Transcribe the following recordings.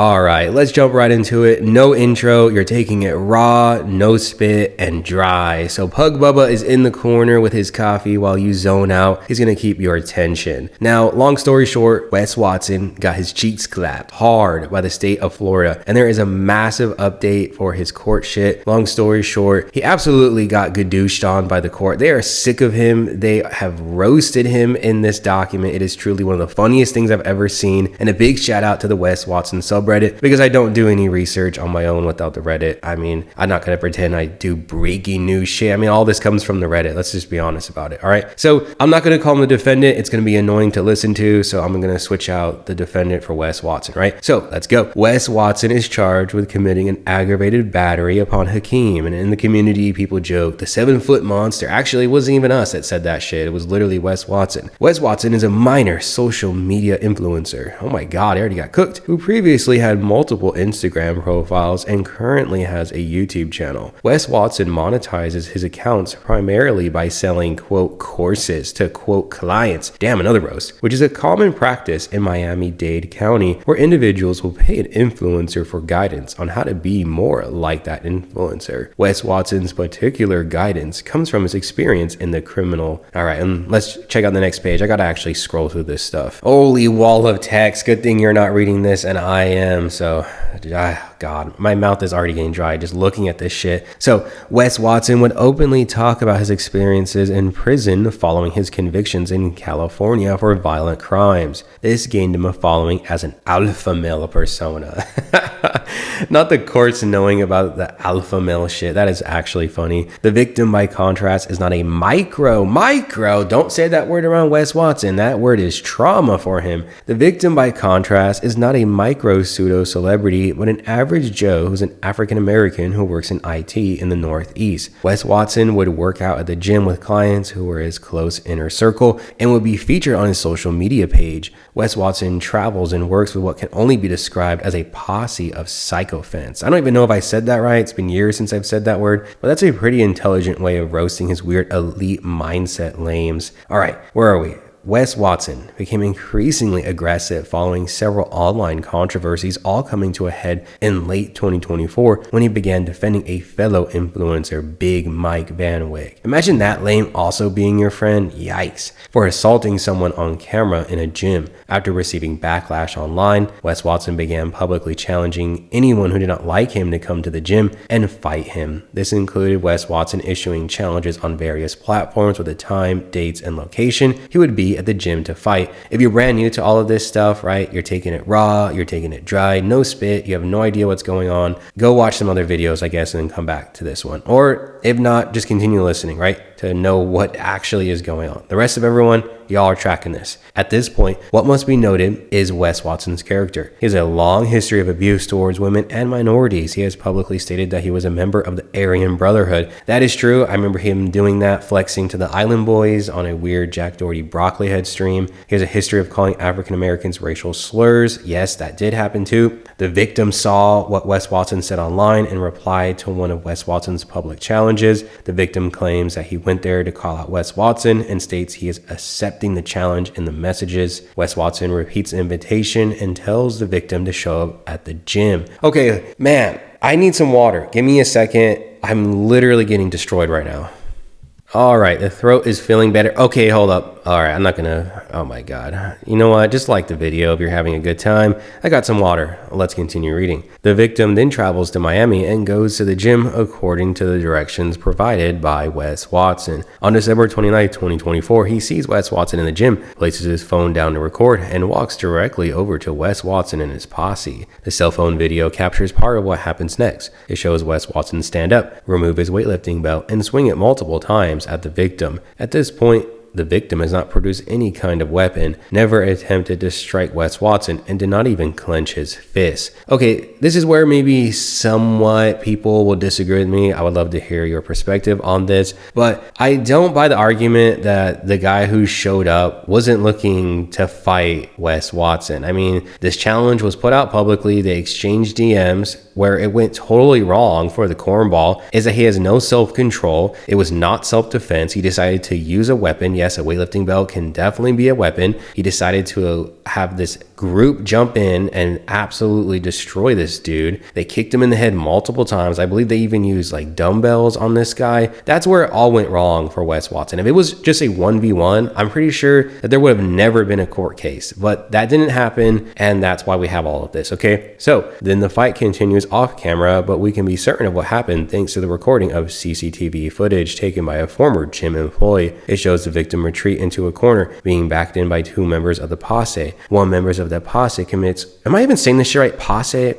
All right, let's jump right into it. No intro, you're taking it raw, no spit, and dry. So Pug Bubba is in the corner with his coffee while you zone out. He's gonna keep your attention. Now, long story short, Wes Watson got his cheeks clapped hard by the state of Florida, and there is a massive update for his court shit. Long story short, he absolutely got gadooshed on by the court. They are sick of him. They have roasted him in this document. It is truly one of the funniest things I've ever seen, and a big shout out to the Wes Watson subreddit, because I don't do any research on my own without the Reddit. I mean, I'm not going to pretend I do breaking news shit. I mean, all this comes from the Reddit. Let's just be honest about it. All right. So I'm not going to call him the defendant. It's going to be annoying to listen to. So I'm going to switch out the defendant for Wes Watson. Right. So let's go. Wes Watson is charged with committing an aggravated battery upon Hakeem. And in the community, people joke the 7-foot monster actually wasn't even us that said that shit. It was literally Wes Watson. Wes Watson is a minor social media influencer. Oh my God, I already got cooked. Who previously had multiple Instagram profiles and currently has a YouTube channel. Wes Watson monetizes his accounts primarily by selling, quote, courses to, quote, clients. Damn, another roast. Which is a common practice in Miami-Dade County, where individuals will pay an influencer for guidance on how to be more like that influencer. Wes Watson's particular guidance comes from his experience in the criminal. All right, and let's check out the next page. I gotta actually scroll through this stuff. Holy wall of text. Good thing you're not reading this and I am. So, God, my mouth is already getting dry just looking at this shit. So, Wes Watson would openly talk about his experiences in prison following his convictions in California for violent crimes. This gained him a following as an alpha male persona. Not the courts knowing about the alpha male shit. That is actually funny. The victim, by contrast, is not a micro. Don't say that word around Wes Watson. That word is trauma for him. The victim, by contrast, is not a micro pseudo celebrity, but an average Joe who's an African American who works in IT in the Northeast. Wes Watson would work out at the gym with clients who were his close inner circle and would be featured on his social media page. Wes Watson travels and works with what can only be described as a posse of sycophants. I don't even know if I said that right. It's been years since I've said that word, but that's a pretty intelligent way of roasting his weird elite mindset lames. All right, where are we? Wes Watson became increasingly aggressive following several online controversies, all coming to a head in late 2024 when he began defending a fellow influencer, Big Mike Van Wyck. Imagine that lame also being your friend, yikes, for assaulting someone on camera in a gym. After receiving backlash online, Wes Watson began publicly challenging anyone who did not like him to come to the gym and fight him. This included Wes Watson issuing challenges on various platforms with the time, dates, and location he would be at the gym to fight. If you're brand new to all of this stuff, right, you're taking it raw, you're taking it dry, no spit, you have no idea what's going on, go watch some other videos, I guess, and then come back to this one. Or if not, just continue listening, right, to know what actually is going on. The rest of everyone, y'all are tracking this. At this point, what must be noted is Wes Watson's character. He has a long history of abuse towards women and minorities. He has publicly stated that he was a member of the Aryan Brotherhood. That is true. I remember him doing that, flexing to the Island Boys on a weird Jack Doherty broccoli head stream. He has a history of calling African Americans racial slurs. Yes, that did happen too. The victim saw what Wes Watson said online and replied to one of Wes Watson's public challenges. The victim claims that he went there to call out Wes Watson and states he is accepting the challenge in the messages. Wes Watson repeats the invitation and tells the victim to show up at the gym. Okay, man, I need some water. Give me a second. I'm literally getting destroyed right now. All right, the throat is feeling better. Okay, hold up. All right, I'm not gonna, oh my God. You know what, just like the video if you're having a good time. I got some water. Let's continue reading. The victim then travels to Miami and goes to the gym according to the directions provided by Wes Watson. On December 29, 2024, he sees Wes Watson in the gym, places his phone down to record, and walks directly over to Wes Watson and his posse. The cell phone video captures part of what happens next. It shows Wes Watson stand up, remove his weightlifting belt, and swing it multiple times at the victim. At this point, the victim has not produced any kind of weapon, never attempted to strike Wes Watson, and did not even clench his fist. Okay, this is where maybe somewhat people will disagree with me. I would love to hear your perspective on this, but I don't buy the argument that the guy who showed up wasn't looking to fight Wes Watson. I mean, this challenge was put out publicly. They exchanged DMs. Where it went totally wrong for the cornball is that he has no self-control. It was not self-defense. He decided to use a weapon. Yes, a weightlifting belt can definitely be a weapon. He decided to have this group jump in and absolutely destroy this dude. They kicked him in the head multiple times. I believe they even used like dumbbells on this guy. That's where it all went wrong for Wes Watson. If it was just a 1v1, I'm pretty sure that there would have never been a court case, but that didn't happen, and that's why we have all of this, okay? So then the fight continues off camera, but we can be certain of what happened thanks to the recording of CCTV footage taken by a former gym employee. It shows the victim retreat into a corner, being backed in by two members of the posse. One member of that posse commits, am I even saying this shit right? Posse?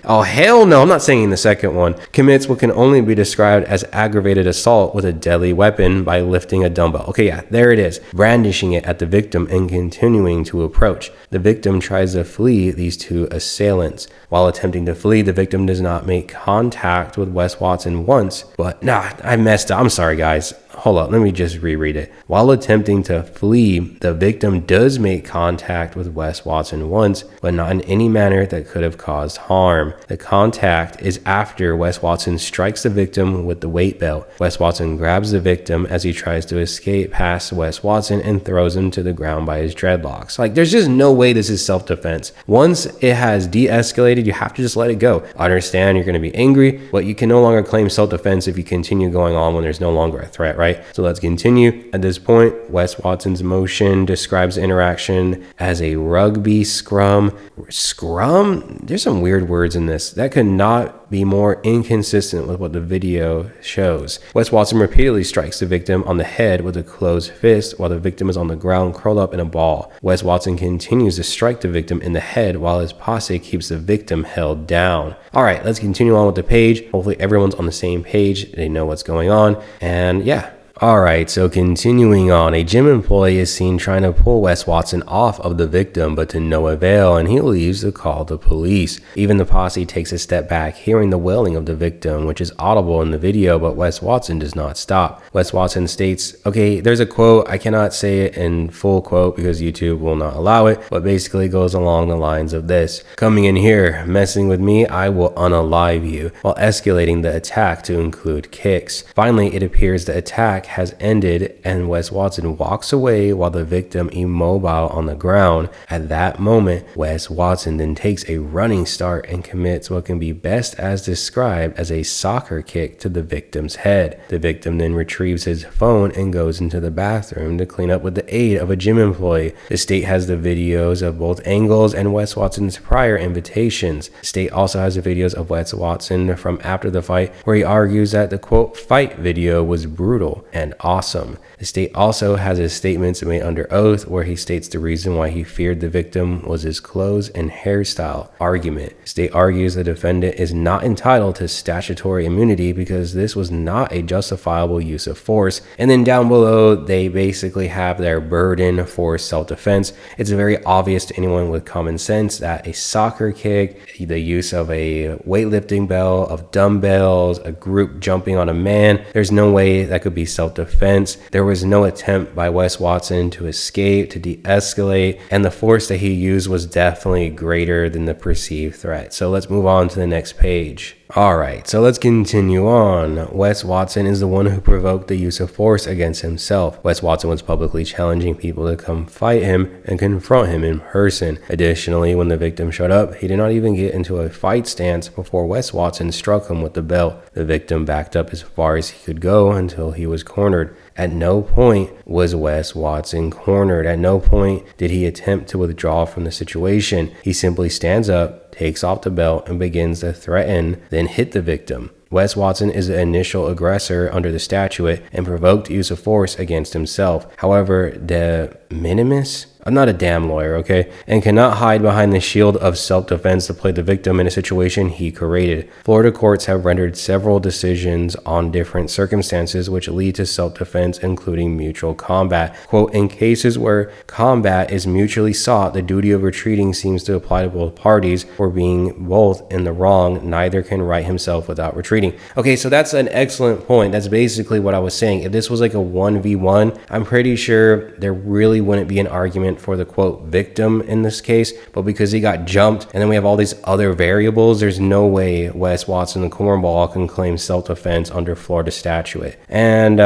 Oh, hell no, I'm not saying the second one. Commits what can only be described as aggravated assault with a deadly weapon by lifting a dumbbell. Okay, yeah, there it is. Brandishing it at the victim and continuing to approach. The victim tries to flee these two assailants. While attempting to flee, the victim does not make contact with Wes Watson once, but I messed up. I'm sorry, guys. Hold up, let me just reread it. While attempting to flee, the victim does make contact with Wes Watson once, but not in any manner that could have caused harm. The contact is after Wes Watson strikes the victim with the weight belt. Wes Watson grabs the victim as he tries to escape past Wes Watson and throws him to the ground by his dreadlocks. Like, there's just no way this is self-defense. Once it has de-escalated, you have to just let it go. I understand you're going to be angry, but you can no longer claim self-defense if you continue going on when there's no longer a threat, right? So let's continue. At this point, Wes Watson's motion describes the interaction as a rugby scrum. Scrum? There's some weird words in this. That could not be more inconsistent with what the video shows. Wes Watson repeatedly strikes the victim on the head with a closed fist while the victim is on the ground curled up in a ball. Wes Watson continues to strike the victim in the head while his posse keeps the victim held down. All right, let's continue on with the page. Hopefully everyone's on the same page. They know what's going on. And yeah. Alright, so continuing on, a gym employee is seen trying to pull Wes Watson off of the victim, but to no avail, and he leaves to call the police. Even the posse takes a step back, hearing the wailing of the victim, which is audible in the video, but Wes Watson does not stop. Wes Watson states, okay, there's a quote, I cannot say it in full quote because YouTube will not allow it, but basically goes along the lines of this. Coming in here, messing with me, I will unalive you, while escalating the attack to include kicks. Finally, it appears the attack has ended and Wes Watson walks away while the victim immobile on the ground. At that moment, Wes Watson then takes a running start and commits what can be best as described as a soccer kick to the victim's head. The victim then retrieves his phone and goes into the bathroom to clean up with the aid of a gym employee. The state has the videos of both angles and Wes Watson's prior invitations. The state also has the videos of Wes Watson from after the fight where he argues that the quote fight video was brutal and awesome. The state also has his statements made under oath where he states the reason why he feared the victim was his clothes and hairstyle. Argument. The state argues the defendant is not entitled to statutory immunity because this was not a justifiable use of force. And then down below, they basically have their burden for self-defense. It's very obvious to anyone with common sense that a soccer kick, the use of a weightlifting belt, of dumbbells, a group jumping on a man, there's no way that could be self-defense. There was no attempt by Wes Watson to escape, to de-escalate, and the force that he used was definitely greater than the perceived threat. So let's move on to the next page. Alright, so let's continue on. Wes Watson is the one who provoked the use of force against himself. Wes Watson was publicly challenging people to come fight him and confront him in person. Additionally, when the victim showed up, he did not even get into a fight stance before Wes Watson struck him with the belt. The victim backed up as far as he could go until he was cornered. At no point was Wes Watson cornered. At no point did he attempt to withdraw from the situation. He simply stands up, takes off the belt, and begins to threaten, then hit the victim. Wes Watson is the initial aggressor under the statute and provoked use of force against himself. However, de minimis? I'm not a damn lawyer, okay? And cannot hide behind the shield of self-defense to play the victim in a situation he created. Florida courts have rendered several decisions on different circumstances which lead to self-defense, including mutual combat. Quote, in cases where combat is mutually sought, the duty of retreating seems to apply to both parties. For being both in the wrong, neither can right himself without retreating. Okay, so that's an excellent point. That's basically what I was saying. If this was like a 1v1, I'm pretty sure there really wouldn't be an argument argument for the quote victim in this case, but because he got jumped and then we have all these other variables, there's no way Wes Watson, the cornball, can claim self-defense under Florida statute. And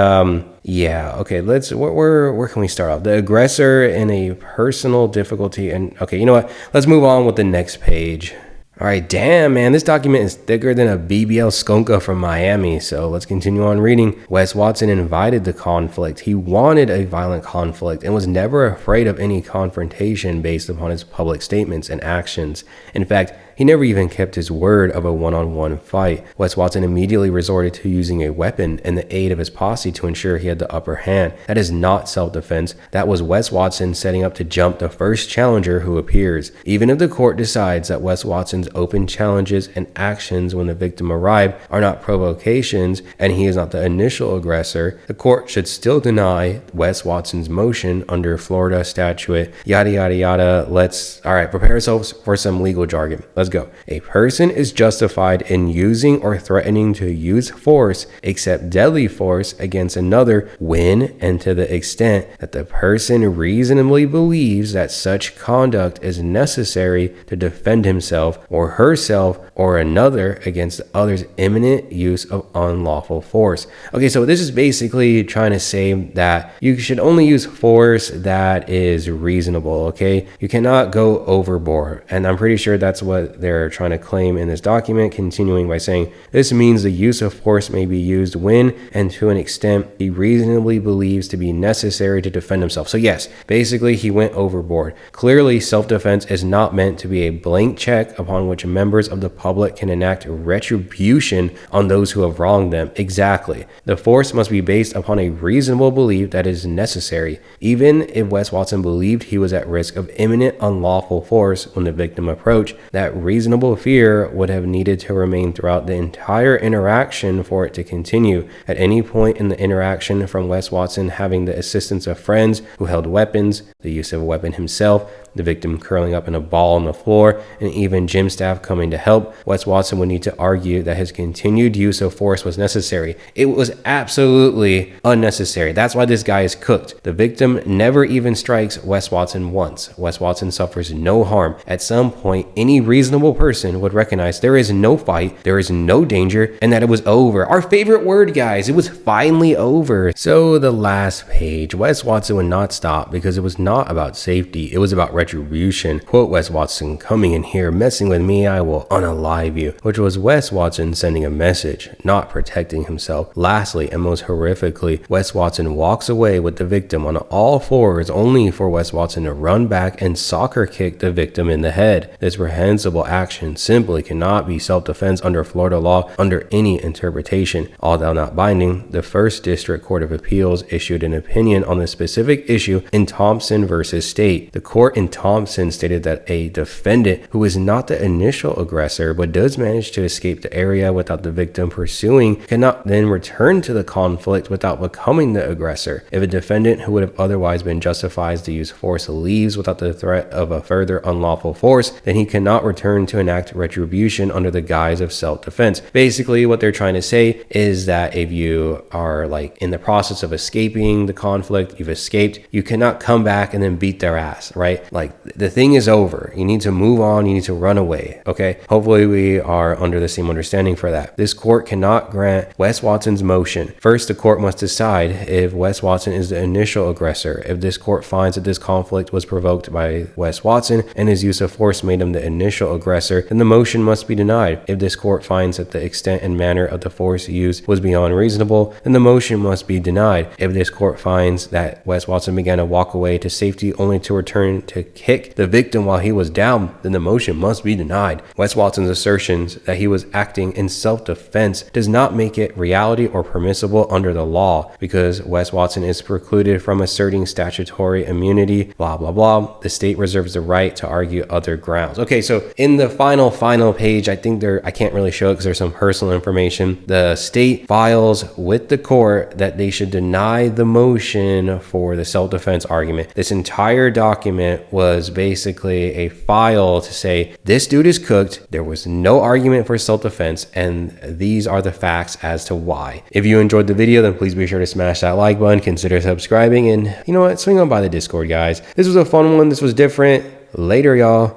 yeah, okay, where can we start off? The aggressor in a personal difficulty. And okay, you know what? Let's move on with the next page. All right, damn, man, this document is thicker than a BBL skunka from Miami. So let's continue on reading. Wes Watson invited the conflict. He wanted a violent conflict and was never afraid of any confrontation based upon his public statements and actions. In fact, he never even kept his word of a one-on-one fight. Wes Watson immediately resorted to using a weapon and the aid of his posse to ensure he had the upper hand. That is not self-defense. That was Wes Watson setting up to jump the first challenger who appears. Even if the court decides that Wes Watson's open challenges and actions when the victim arrived are not provocations and he is not the initial aggressor, the court should still deny Wes Watson's motion under Florida statute, yada yada yada. All right, prepare ourselves for some legal jargon. Let's go. A person is justified in using or threatening to use force, except deadly force, against another when and to the extent that the person reasonably believes that such conduct is necessary to defend himself or herself or another against the other's imminent use of unlawful force. Okay, so this is basically trying to say that you should only use force that is reasonable, okay? You cannot go overboard. And I'm pretty sure that's what they're trying to claim in this document, continuing by saying, this means the use of force may be used when and to an extent he reasonably believes to be necessary to defend himself. So yes, basically he went overboard. Clearly, self-defense is not meant to be a blank check upon which members of the public can enact retribution on those who have wronged them. Exactly. The force must be based upon a reasonable belief that is necessary. Even if Wes Watson believed he was at risk of imminent unlawful force when the victim approached, that reasonable fear would have needed to remain throughout the entire interaction for it to continue. At any point in the interaction, from Wes Watson having the assistance of friends who held weapons, the use of a weapon himself, the victim curling up in a ball on the floor, and even gym staff coming to help, Wes Watson would need to argue that his continued use of force was necessary. It was absolutely unnecessary. That's why this guy is cooked. The victim never even strikes Wes Watson once. Wes Watson suffers no harm. At some point, any reasonable person would recognize there is no fight, there is no danger, and that it was over. Our favorite word, guys. It was finally over. So the last page, Wes Watson would not stop because it was not about safety. It was about retribution. Quote Wes Watson, coming in here, messing with me, I will unalive you. Which was Wes Watson sending a message, not protecting himself. Lastly, and most horrifically, Wes Watson walks away with the victim on all fours only for Wes Watson to run back and soccer kick the victim in the head. This reprehensible action simply cannot be self-defense under Florida law under any interpretation. Although not binding, the First District Court of Appeals issued an opinion on the specific issue in Thompson versus State. The court in Thompson stated that a defendant who is not the initial aggressor but does manage to escape the area without the victim pursuing cannot then return to the conflict without becoming the aggressor. If a defendant who would have otherwise been justified to use force leaves without the threat of a further unlawful force, then he cannot return to enact retribution under the guise of self-defense. Basically, what they're trying to say is that if you are like in the process of escaping the conflict, you've escaped, you cannot come back and then beat their ass, right? Like the thing is over. You need to move on. You need to run away. Okay. Hopefully we are under the same understanding for that. This court cannot grant Wes Watson's motion. First, the court must decide if Wes Watson is the initial aggressor. If this court finds that this conflict was provoked by Wes Watson and his use of force made him the initial aggressor, then the motion must be denied. If this court finds that the extent and manner of the force used was beyond reasonable, then the motion must be denied. If this court finds that Wes Watson began to walk away to safety only to return to kick the victim while he was down, then the motion must be denied. Wes Watson's assertions that he was acting in self-defense does not make it reality or permissible under the law because Wes Watson is precluded from asserting statutory immunity, blah, blah, blah. The state reserves the right to argue other grounds. Okay, so in In the final page, I think I can't really show it because there's some personal information. The state files with the court that they should deny the motion for the self-defense argument. This entire document was basically a file to say, this dude is cooked. There was no argument for self-defense, and these are the facts as to why. If you enjoyed the video, then please be sure to smash that like button, consider subscribing, and you know what? Swing on by the Discord, guys. This was a fun one. This was different. Later, y'all.